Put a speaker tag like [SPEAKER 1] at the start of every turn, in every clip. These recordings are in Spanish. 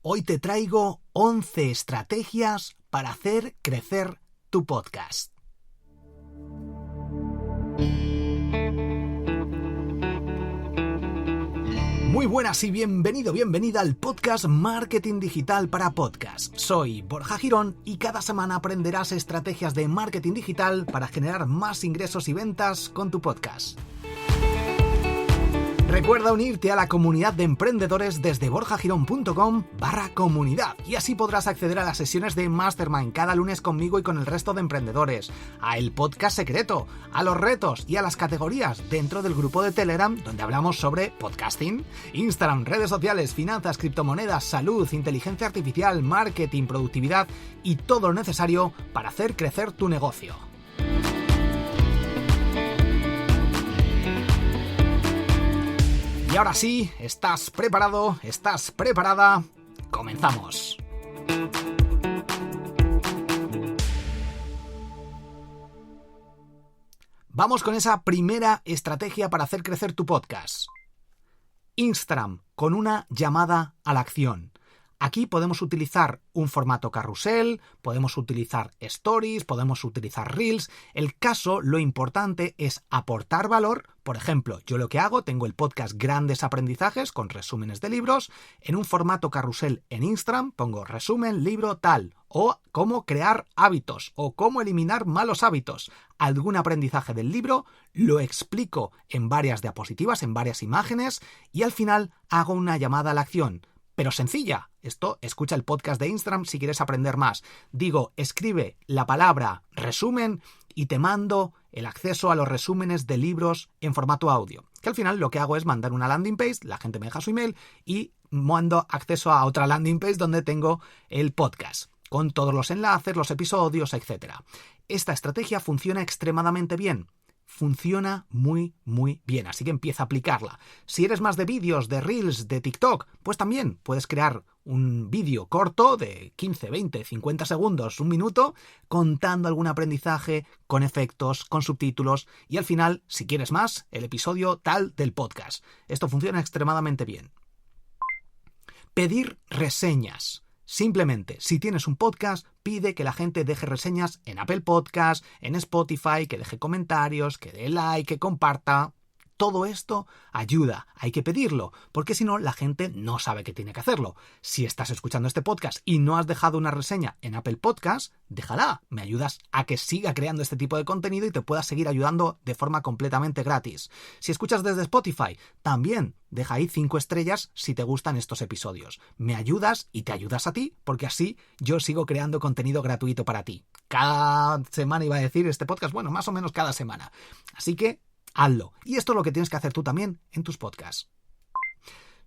[SPEAKER 1] Hoy te traigo 11 estrategias para hacer crecer tu podcast. Muy buenas y bienvenida al podcast Marketing Digital para Podcast. Soy Borja Girón y cada semana aprenderás estrategias de marketing digital para generar más ingresos y ventas con tu podcast. Recuerda unirte a la comunidad de emprendedores desde borjagirón.com/comunidad y así podrás acceder a las sesiones de Mastermind cada lunes conmigo y con el resto de emprendedores, a el podcast secreto, a los retos y a las categorías dentro del grupo de Telegram donde hablamos sobre podcasting, Instagram, redes sociales, finanzas, criptomonedas, salud, inteligencia artificial, marketing, productividad y todo lo necesario para hacer crecer tu negocio. Y ahora sí, ¿estás preparado? ¿Estás preparada? ¡Comenzamos! Vamos con esa primera estrategia para hacer crecer tu podcast. Instagram, con una llamada a la acción. Aquí podemos utilizar un formato carrusel, podemos utilizar stories, podemos utilizar reels. El caso, lo importante es aportar valor. Por ejemplo, yo lo que hago, tengo el podcast Grandes Aprendizajes con resúmenes de libros. En un formato carrusel en Instagram pongo resumen, libro, tal. O cómo crear hábitos o cómo eliminar malos hábitos. Algún aprendizaje del libro, lo explico en varias diapositivas, en varias imágenes y al final hago una llamada a la acción. Pero sencilla. Esto, escucha el podcast de Instagram si quieres aprender más. Digo, escribe la palabra resumen y te mando el acceso a los resúmenes de libros en formato audio. Que al final lo que hago es mandar una landing page, la gente me deja su email y mando acceso a otra landing page donde tengo el podcast, con todos los enlaces, los episodios, etc. Esta estrategia funciona extremadamente bien. Funciona muy bien, así que empieza a aplicarla. Si eres más de vídeos, de reels, de TikTok, pues también puedes crear un vídeo corto de 15, 20, 50 segundos, un minuto, contando algún aprendizaje, con efectos, con subtítulos y al final, si quieres más, el episodio tal del podcast. Esto funciona extremadamente bien. Pedir reseñas. Simplemente, si tienes un podcast, pide que la gente deje reseñas en Apple Podcast, en Spotify, que deje comentarios, que dé like, que comparta. Todo esto ayuda, hay que pedirlo, porque si no, la gente no sabe que tiene que hacerlo. Si estás escuchando este podcast y no has dejado una reseña en Apple Podcast, déjala. Me ayudas a que siga creando este tipo de contenido y te pueda seguir ayudando de forma completamente gratis. Si escuchas desde Spotify, también deja ahí 5 estrellas si te gustan estos episodios. Me ayudas y te ayudas a ti, porque así yo sigo creando contenido gratuito para ti. Cada semana iba a decir este podcast, bueno, más o menos cada semana. Así que hazlo. Y esto es lo que tienes que hacer tú también en tus podcasts.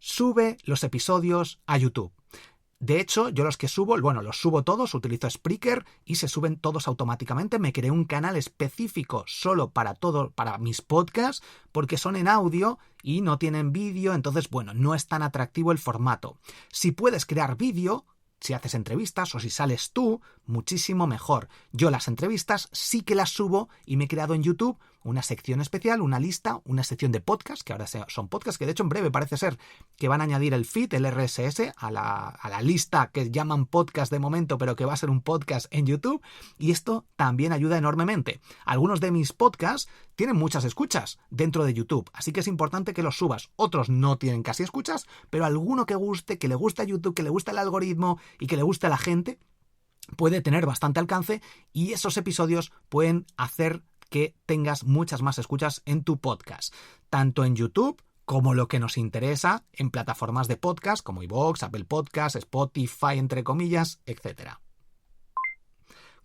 [SPEAKER 1] Sube los episodios a YouTube. De hecho, yo los que subo, los subo todos, utilizo Spreaker y se suben todos automáticamente. Me creé un canal específico solo para mis podcasts porque son en audio y no tienen vídeo, entonces, no es tan atractivo el formato. Si puedes crear vídeo, si haces entrevistas o si sales tú, muchísimo mejor. Yo las entrevistas sí que las subo y me he creado en YouTube una sección especial, una lista, una sección de podcast, que ahora son podcasts, que de hecho en breve parece ser que van a añadir el feed, el RSS, a la lista que llaman podcast de momento, pero que va a ser un podcast en YouTube, y esto también ayuda enormemente. Algunos de mis podcasts tienen muchas escuchas dentro de YouTube, así que es importante que los subas. Otros no tienen casi escuchas, pero alguno que guste, que le gusta YouTube, que le gusta el algoritmo y que le guste a la gente, puede tener bastante alcance y esos episodios pueden hacer que tengas muchas más escuchas en tu podcast, tanto en YouTube como lo que nos interesa en plataformas de podcast como iVoox, Apple Podcast, Spotify, entre comillas, etc.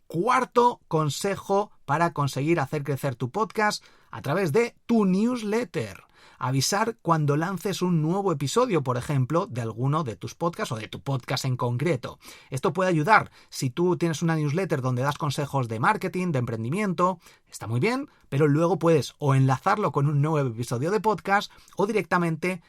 [SPEAKER 1] Cuarto consejo para conseguir hacer crecer tu podcast a través de tu newsletter. Avisar cuando lances un nuevo episodio, por ejemplo, de alguno de tus podcasts o de tu podcast en concreto. Esto puede ayudar. Si tú tienes una newsletter donde das consejos de marketing, de emprendimiento, está muy bien, pero luego puedes o enlazarlo con un nuevo episodio de podcast o directamente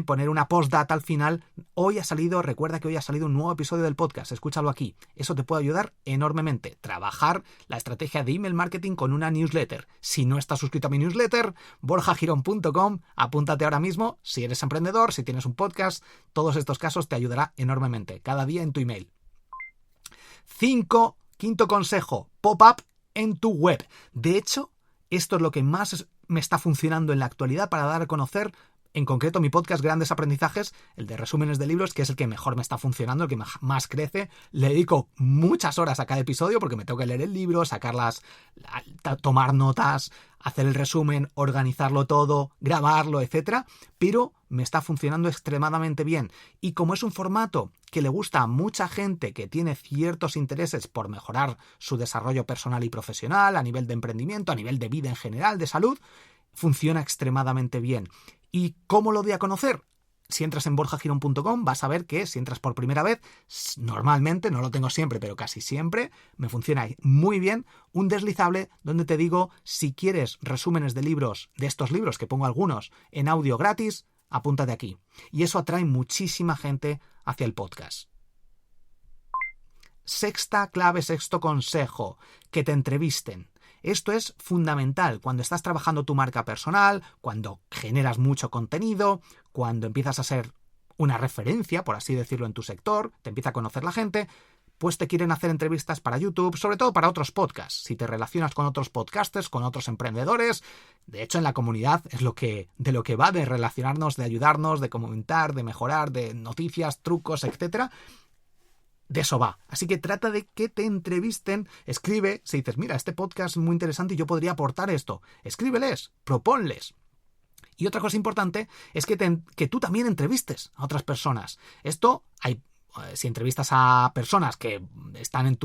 [SPEAKER 1] poner una postdata al final. Recuerda que hoy ha salido un nuevo episodio del podcast, escúchalo aquí. Eso te puede ayudar enormemente. Trabajar la estrategia de email marketing con una newsletter. Si no estás suscrito a mi newsletter, borjagirón.com, apúntate ahora mismo. Si eres emprendedor, si tienes un podcast, todos estos casos te ayudará enormemente. Cada día en tu email. Quinto consejo, pop-up en tu web. De hecho, esto es lo que más me está funcionando en la actualidad para dar a conocer, en concreto, mi podcast Grandes Aprendizajes, el de resúmenes de libros, que es el que mejor me está funcionando, el que más crece. Le dedico muchas horas a cada episodio porque me tengo que leer el libro, sacarlas, tomar notas, hacer el resumen, organizarlo todo, grabarlo, etc. Pero me está funcionando extremadamente bien. Y como es un formato que le gusta a mucha gente que tiene ciertos intereses por mejorar su desarrollo personal y profesional, a nivel de emprendimiento, a nivel de vida en general, de salud, funciona extremadamente bien. ¿Y cómo lo doy a conocer? Si entras en borjagirón.com vas a ver que si entras por primera vez, normalmente, no lo tengo siempre, pero casi siempre, me funciona muy bien un deslizable donde te digo, si quieres resúmenes de libros, de estos libros, que pongo algunos en audio gratis, apúntate aquí. Y eso atrae muchísima gente hacia el podcast. Sexto consejo, que te entrevisten. Esto es fundamental cuando estás trabajando tu marca personal, cuando generas mucho contenido, cuando empiezas a ser una referencia, por así decirlo, en tu sector, te empieza a conocer la gente, pues te quieren hacer entrevistas para YouTube, sobre todo para otros podcasts. Si te relacionas con otros podcasters, con otros emprendedores, de hecho en la comunidad es de lo que va, de relacionarnos, de ayudarnos, de comentar, de mejorar, de noticias, trucos, etcétera. De eso va. Así que trata de que te entrevisten, escribe, si dices, mira, este podcast es muy interesante y yo podría aportar esto, escríbeles, proponles. Y otra cosa importante es que tú también entrevistes a otras personas. Si entrevistas a personas que están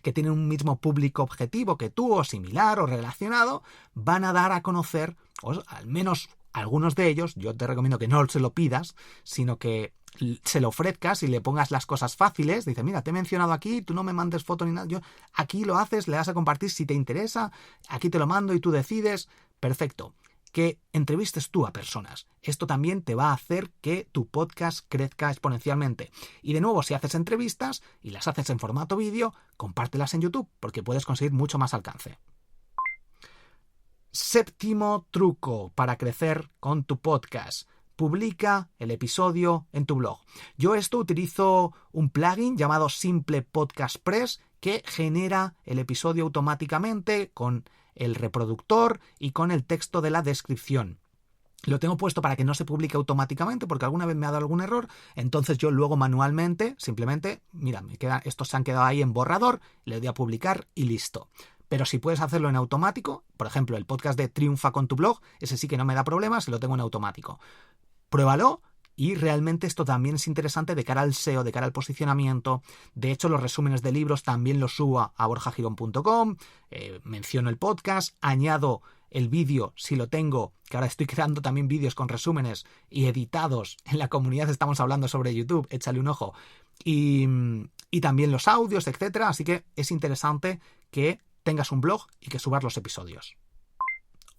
[SPEAKER 1] que tienen un mismo público objetivo que tú, o similar, o relacionado, van a dar a conocer, o al menos algunos de ellos, yo te recomiendo que no se lo pidas, sino que se lo ofrezcas y le pongas las cosas fáciles. Dice, mira, te he mencionado aquí, tú no me mandes foto ni nada, yo aquí lo haces, le das a compartir si te interesa, aquí te lo mando y tú decides. Perfecto. Que entrevistes tú a personas. Esto también te va a hacer que tu podcast crezca exponencialmente. Y de nuevo, si haces entrevistas y las haces en formato vídeo, compártelas en YouTube porque puedes conseguir mucho más alcance. Séptimo truco para crecer con tu podcast. Publica el episodio en tu blog. Yo utilizo un plugin llamado Simple Podcast Press que genera el episodio automáticamente con el reproductor y con el texto de la descripción. Lo tengo puesto para que no se publique automáticamente porque alguna vez me ha dado algún error, entonces yo luego manualmente, simplemente, mira, estos se han quedado ahí en borrador, le doy a publicar y listo. Pero si puedes hacerlo en automático, por ejemplo, el podcast de Triunfa con tu blog, ese sí que no me da problemas, lo tengo en automático. Pruébalo y realmente esto también es interesante de cara al SEO, de cara al posicionamiento. De hecho, los resúmenes de libros también los subo a borjagirón.com, menciono el podcast, añado el vídeo si lo tengo, que ahora estoy creando también vídeos con resúmenes y editados. En la comunidad estamos hablando sobre YouTube, échale un ojo. Y también los audios, etcétera. Así que es interesante que tengas un blog y que subas los episodios.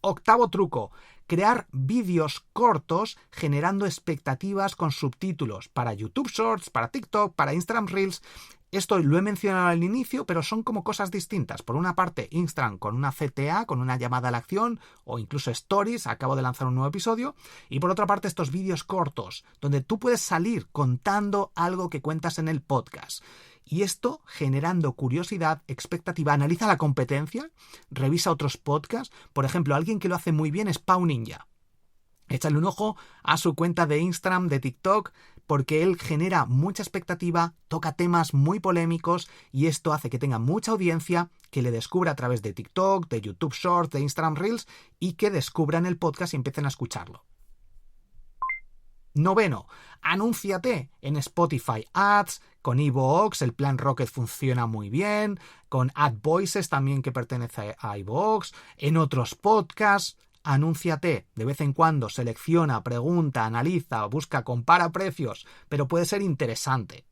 [SPEAKER 1] Octavo truco, crear vídeos cortos generando expectativas con subtítulos para YouTube Shorts, para TikTok, para Instagram Reels. Esto lo he mencionado al inicio, pero son como cosas distintas. Por una parte, Instagram con una CTA, con una llamada a la acción, o incluso Stories, acabo de lanzar un nuevo episodio. Y por otra parte, estos vídeos cortos, donde tú puedes salir contando algo que cuentas en el podcast. Y esto generando curiosidad, expectativa. Analiza la competencia, revisa otros podcasts. Por ejemplo, alguien que lo hace muy bien es Pau Ninja. Échale un ojo a su cuenta de Instagram, de TikTok, porque él genera mucha expectativa, toca temas muy polémicos y esto hace que tenga mucha audiencia, que le descubra a través de TikTok, de YouTube Shorts, de Instagram Reels y que descubran el podcast y empiecen a escucharlo. Noveno, anúnciate en Spotify Ads, con iVoox, el plan Rocket funciona muy bien, con AdVoices también que pertenece a iVoox, en otros podcasts. Anúnciate, de vez en cuando selecciona, pregunta, analiza, busca, compara precios, pero puede ser interesante.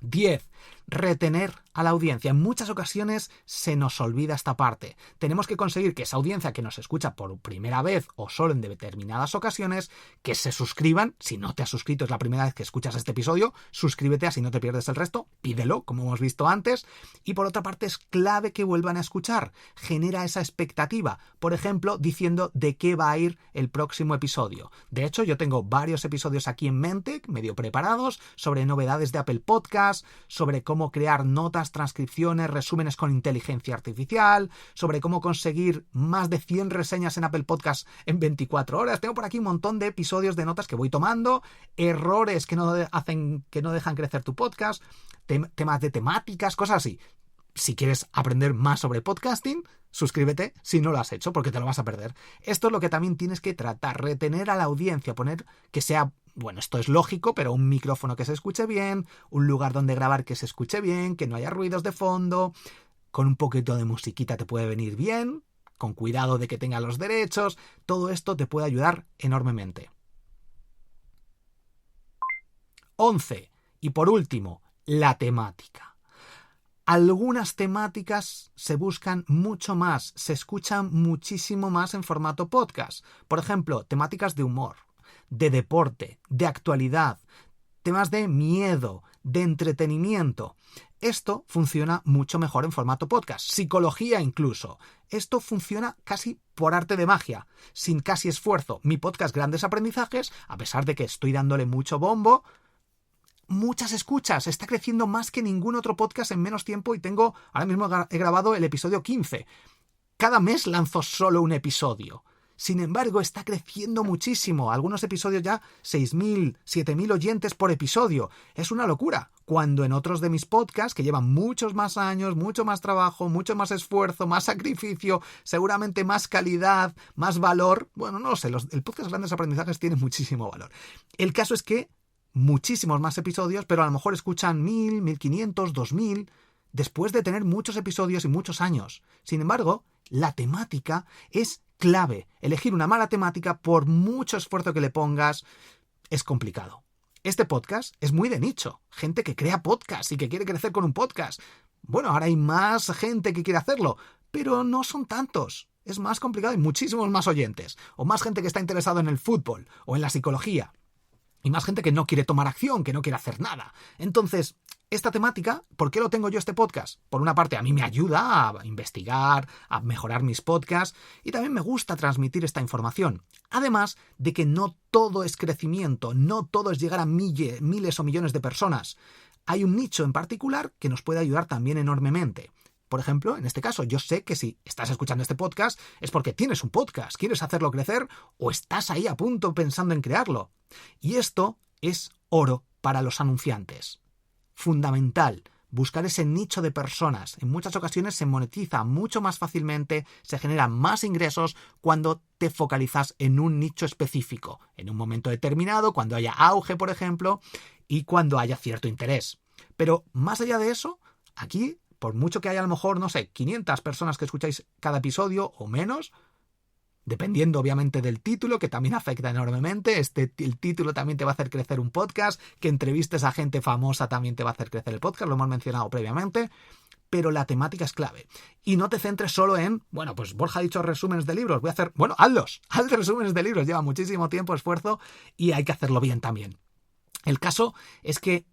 [SPEAKER 1] 10. Retener a la audiencia. En muchas ocasiones se nos olvida esta parte. Tenemos que conseguir que esa audiencia que nos escucha por primera vez o solo en determinadas ocasiones, que se suscriban. Si no te has suscrito, es la primera vez que escuchas este episodio, suscríbete así no te pierdes el resto, pídelo, como hemos visto antes. Y por otra parte es clave que vuelvan a escuchar. Genera esa expectativa. Por ejemplo, diciendo de qué va a ir el próximo episodio. De hecho, yo tengo varios episodios aquí en mente, medio preparados, sobre novedades de Apple Podcast, sobre cómo crear notas, transcripciones, resúmenes con inteligencia artificial, sobre cómo conseguir más de 100 reseñas en Apple Podcast en 24 horas. Tengo por aquí un montón de episodios de notas que voy tomando, errores que no dejan crecer tu podcast, temas de temáticas, cosas así. Si quieres aprender más sobre podcasting, suscríbete si no lo has hecho, porque te lo vas a perder. Esto es lo que también tienes que tratar, retener a la audiencia, poner que sea, bueno, esto es lógico, pero un micrófono que se escuche bien, un lugar donde grabar que se escuche bien, que no haya ruidos de fondo, con un poquito de musiquita te puede venir bien, con cuidado de que tenga los derechos, todo esto te puede ayudar enormemente. 11. Y por último, la temática. Algunas temáticas se buscan mucho más, se escuchan muchísimo más en formato podcast. Por ejemplo, temáticas de humor, de deporte, de actualidad, temas de miedo, de entretenimiento. Esto funciona mucho mejor en formato podcast. Psicología incluso. Esto funciona casi por arte de magia, sin casi esfuerzo. Mi podcast Grandes Aprendizajes, a pesar de que estoy dándole mucho bombo, muchas escuchas, está creciendo más que ningún otro podcast en menos tiempo y ahora mismo he grabado el episodio 15. Cada mes lanzo solo un episodio. Sin embargo, está creciendo muchísimo. Algunos episodios ya 6.000, 7.000 oyentes por episodio. Es una locura. Cuando en otros de mis podcasts, que llevan muchos más años, mucho más trabajo, mucho más esfuerzo, más sacrificio, seguramente más calidad, más valor. Bueno, no sé, el podcast Grandes Aprendizajes tiene muchísimo valor. El caso es que muchísimos más episodios, pero a lo mejor escuchan 1.000, 1.500, 2.000, después de tener muchos episodios y muchos años. Sin embargo, la temática es clave. Elegir una mala temática, por mucho esfuerzo que le pongas, es complicado. Este podcast es muy de nicho. Gente que crea podcast y que quiere crecer con un podcast. Bueno, ahora hay más gente que quiere hacerlo, pero no son tantos. Es más complicado y muchísimos más oyentes. O más gente que está interesado en el fútbol o en la psicología. Y más gente que no quiere tomar acción, que no quiere hacer nada. Entonces, esta temática, ¿por qué lo tengo yo este podcast? Por una parte, a mí me ayuda a investigar, a mejorar mis podcasts y también me gusta transmitir esta información. Además de que no todo es crecimiento, no todo es llegar a miles o millones de personas. Hay un nicho en particular que nos puede ayudar también enormemente. Por ejemplo, en este caso, yo sé que si estás escuchando este podcast es porque tienes un podcast, quieres hacerlo crecer o estás ahí a punto pensando en crearlo. Y esto es oro para los anunciantes. Fundamental, buscar ese nicho de personas. En muchas ocasiones se monetiza mucho más fácilmente, se generan más ingresos cuando te focalizas en un nicho específico, en un momento determinado, cuando haya auge, por ejemplo, y cuando haya cierto interés. Pero más allá de eso, aquí, por mucho que haya a lo mejor, 500 personas que escucháis cada episodio o menos, dependiendo obviamente del título, que también afecta enormemente, el título también te va a hacer crecer un podcast, que entrevistes a gente famosa también te va a hacer crecer el podcast, lo hemos mencionado previamente, pero la temática es clave. Y no te centres solo en, pues Borja ha dicho resúmenes de libros, haz resúmenes de libros, lleva muchísimo tiempo, esfuerzo y hay que hacerlo bien también. El caso es que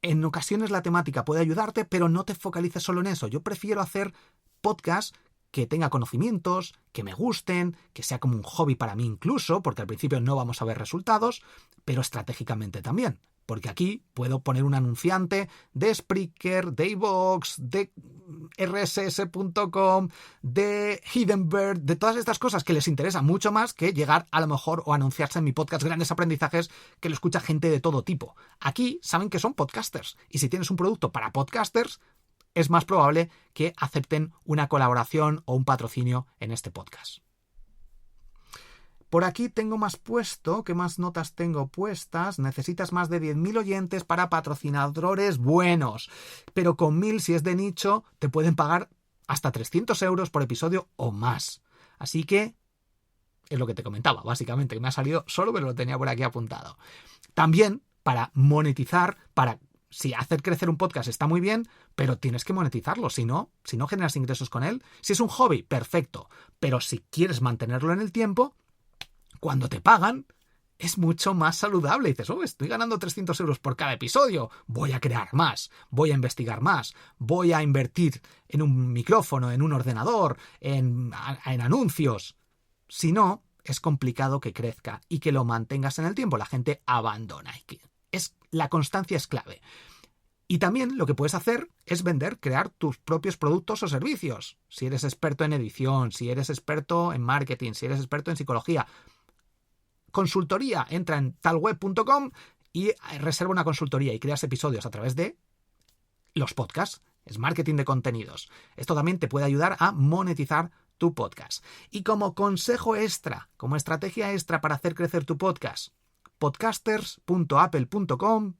[SPEAKER 1] en ocasiones la temática puede ayudarte, pero no te focalices solo en eso. Yo prefiero hacer podcasts que tenga conocimientos, que me gusten, que sea como un hobby para mí incluso, porque al principio no vamos a ver resultados, pero estratégicamente también. Porque aquí puedo poner un anunciante de Spreaker, de iVoox, de rss.com, de Hiddenbird, de todas estas cosas que les interesa mucho más que llegar a lo mejor o anunciarse en mi podcast Grandes Aprendizajes, que lo escucha gente de todo tipo. Aquí saben que son podcasters y si tienes un producto para podcasters, es más probable que acepten una colaboración o un patrocinio en este podcast. Por aquí tengo más puesto, ¿qué más notas tengo puestas? Necesitas más de 10.000 oyentes para patrocinadores buenos, pero con 1.000, si es de nicho, te pueden pagar hasta 300 euros por episodio o más. Así que es lo que te comentaba, básicamente, que me ha salido solo, pero lo tenía por aquí apuntado. También, para monetizar, para Si hacer crecer un podcast está muy bien, pero tienes que monetizarlo, si no generas ingresos con él. Si es un hobby, perfecto, pero si quieres mantenerlo en el tiempo, cuando te pagan, es mucho más saludable. Y dices, estoy ganando 300 euros por cada episodio, voy a crear más, voy a investigar más, voy a invertir en un micrófono, en un ordenador, en anuncios. Si no, es complicado que crezca y que lo mantengas en el tiempo. La gente abandona. La constancia es clave. Y también lo que puedes hacer es crear tus propios productos o servicios. Si eres experto en edición, si eres experto en marketing, si eres experto en psicología. Consultoría, entra en talweb.com y reserva una consultoría y creas episodios a través de los podcasts. Es marketing de contenidos. Esto también te puede ayudar a monetizar tu podcast. Y como consejo extra, como estrategia extra para hacer crecer tu podcast, podcasters.apple.com,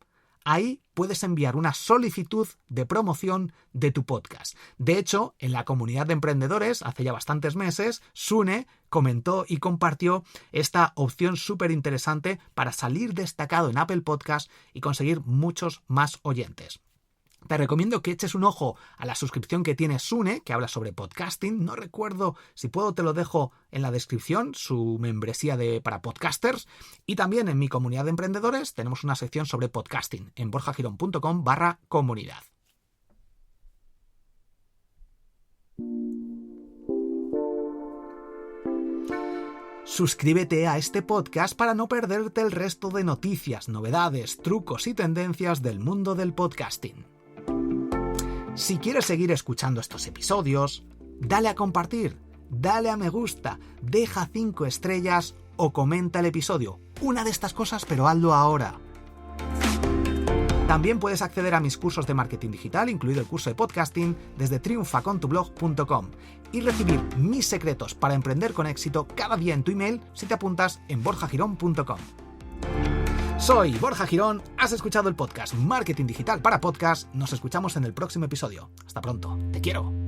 [SPEAKER 1] ahí puedes enviar una solicitud de promoción de tu podcast. De hecho, en la comunidad de emprendedores, hace ya bastantes meses, Sune comentó y compartió esta opción súper interesante para salir destacado en Apple Podcast y conseguir muchos más oyentes. Te recomiendo que eches un ojo a la suscripción que tiene Sune, que habla sobre podcasting. No recuerdo, si puedo te lo dejo en la descripción, su membresía para podcasters. Y también en mi comunidad de emprendedores tenemos una sección sobre podcasting en borjagirón.com/comunidad. Suscríbete a este podcast para no perderte el resto de noticias, novedades, trucos y tendencias del mundo del podcasting. Si quieres seguir escuchando estos episodios, dale a compartir, dale a me gusta, deja 5 estrellas o comenta el episodio. Una de estas cosas, pero hazlo ahora. También puedes acceder a mis cursos de marketing digital, incluido el curso de podcasting, desde triunfacontublog.com y recibir mis secretos para emprender con éxito cada día en tu email si te apuntas en borjagirón.com. Soy Borja Girón, has escuchado el podcast Marketing Digital para Podcast. Nos escuchamos en el próximo episodio. Hasta pronto, te quiero.